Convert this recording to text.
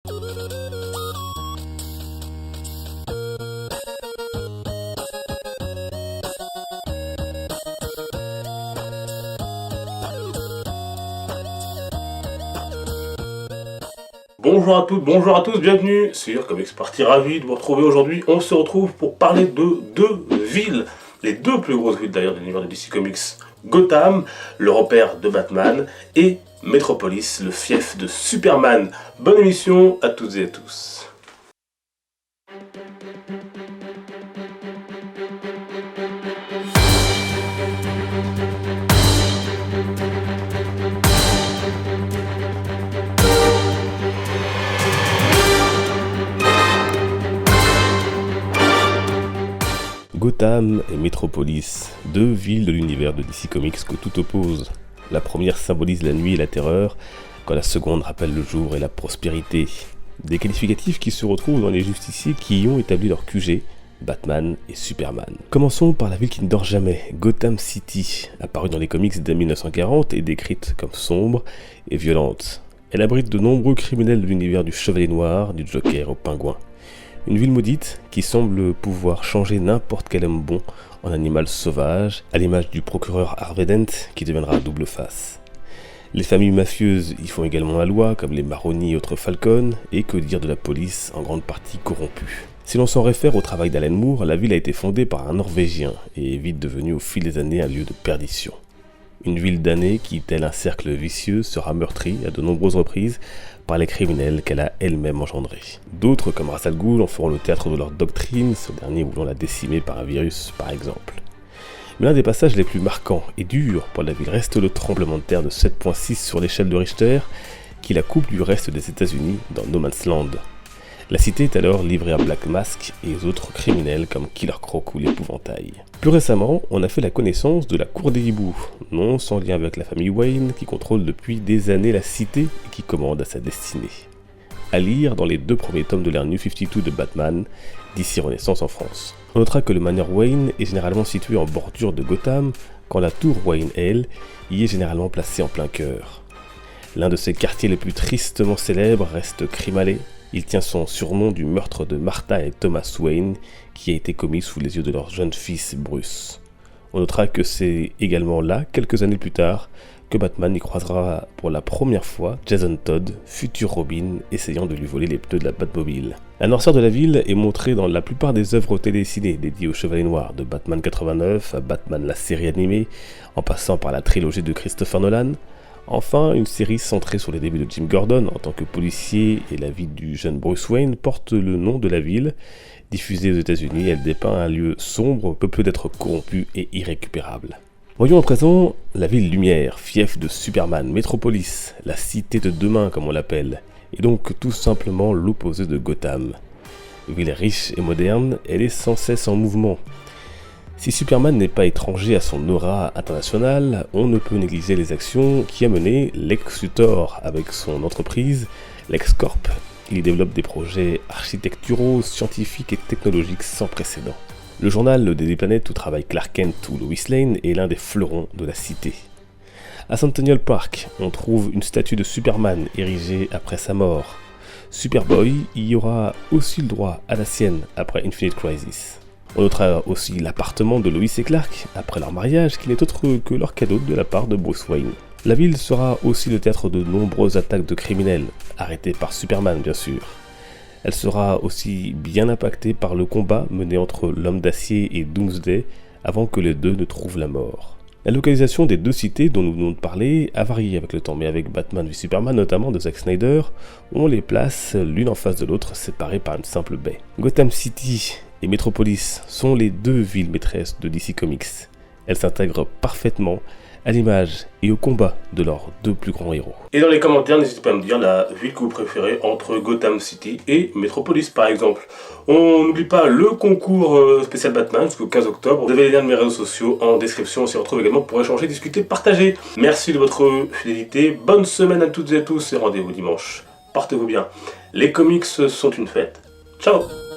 Bonjour à toutes, bonjour à tous, bienvenue sur Comics Party, ravi de vous retrouver aujourd'hui. On se retrouve pour parler de deux villes, les deux plus grosses villes d'ailleurs de l'univers de DC Comics. Gotham, le repère de Batman, et Metropolis, le fief de Superman. Bonne émission à toutes et à tous. Gotham et Metropolis, deux villes de l'univers de DC Comics que tout oppose. La première symbolise la nuit et la terreur, quand la seconde rappelle le jour et la prospérité. Des qualificatifs qui se retrouvent dans les justiciers qui y ont établi leur QG, Batman et Superman. Commençons par la ville qui ne dort jamais, Gotham City, apparue dans les comics dès 1940 et décrite comme sombre et violente. Elle abrite de nombreux criminels de l'univers du Chevalier Noir, du Joker au Pingouin. Une ville maudite qui semble pouvoir changer n'importe quel homme bon en animal sauvage, à l'image du procureur Harvey Dent qui deviendra à double face. Les familles mafieuses y font également la loi, comme les Maroni et autres Falcon, et que dire de la police en grande partie corrompue. Si l'on s'en réfère au travail d'Alan Moore, la ville a été fondée par un Norvégien et est vite devenue au fil des années un lieu de perdition. Une ville damnée qui, tel un cercle vicieux, sera meurtrie à de nombreuses reprises par les criminels qu'elle a elle-même engendrés. D'autres, comme Ra's al Ghul, en feront le théâtre de leur doctrine, ce dernier voulant la décimer par un virus, par exemple. Mais l'un des passages les plus marquants et durs pour la ville reste le tremblement de terre de 7.6 sur l'échelle de Richter, qui la coupe du reste des États-Unis dans No Man's Land. La cité est alors livrée à Black Mask et aux autres criminels comme Killer Croc ou l'Épouvantail. Plus récemment, on a fait la connaissance de la Cour des Hiboux, non sans lien avec la famille Wayne qui contrôle depuis des années la cité et qui commande à sa destinée. À lire dans les deux premiers tomes de l'ère New 52 de Batman, d'ici Renaissance en France. On notera que le Manor Wayne est généralement situé en bordure de Gotham, quand la tour Wayne, elle, y est généralement placée en plein cœur. L'un de ses quartiers les plus tristement célèbres reste Crime Alley. Il tient son surnom du meurtre de Martha et Thomas Wayne, qui a été commis sous les yeux de leur jeune fils Bruce. On notera que c'est également là, quelques années plus tard, que Batman y croisera pour la première fois Jason Todd, futur Robin, essayant de lui voler les pneus de la Batmobile. La noirceur de la ville est montrée dans la plupart des œuvres télécinées dédiées au Chevalier Noir, de Batman 89 à Batman la série animée, en passant par la trilogie de Christopher Nolan. Enfin, une série centrée sur les débuts de Jim Gordon en tant que policier et la vie du jeune Bruce Wayne porte le nom de la ville. Diffusée aux États-Unis, elle dépeint un lieu sombre, peuplé d'être corrompu et irrécupérable. Voyons à présent la ville lumière, fief de Superman, Metropolis, la cité de demain comme on l'appelle, et donc tout simplement l'opposé de Gotham. Ville riche et moderne, elle est sans cesse en mouvement. Si Superman n'est pas étranger à son aura internationale, on ne peut négliger les actions qui a mené Lex Luthor avec son entreprise LexCorp. Il y développe des projets architecturaux, scientifiques et technologiques sans précédent. Le journal Le Daily Planet où travaille Clark Kent ou Lois Lane est l'un des fleurons de la cité. À Centennial Park, on trouve une statue de Superman érigée après sa mort. Superboy y aura aussi le droit à la sienne après Infinite Crisis. On notera aussi l'appartement de Lois et Clark après leur mariage qui n'est autre que leur cadeau de la part de Bruce Wayne. La ville sera aussi le théâtre de nombreuses attaques de criminels, arrêtés par Superman bien sûr. Elle sera aussi bien impactée par le combat mené entre l'Homme d'Acier et Doomsday avant que les deux ne trouvent la mort. La localisation des deux cités dont nous venons de parler a varié avec le temps, mais avec Batman v Superman notamment de Zack Snyder, on les place l'une en face de l'autre séparées par une simple baie. Gotham City et Metropolis sont les deux villes maîtresses de DC Comics. Elles s'intègrent parfaitement à l'image et au combat de leurs deux plus grands héros. Et dans les commentaires, n'hésitez pas à me dire la ville que vous préférez entre Gotham City et Metropolis par exemple. On n'oublie pas le concours spécial Batman jusqu'au 15 octobre. Vous avez les liens de mes réseaux sociaux en description. On s'y retrouve également pour échanger, discuter, partager. Merci de votre fidélité. Bonne semaine à toutes et à tous et rendez-vous dimanche. Portez-vous bien. Les comics sont une fête. Ciao!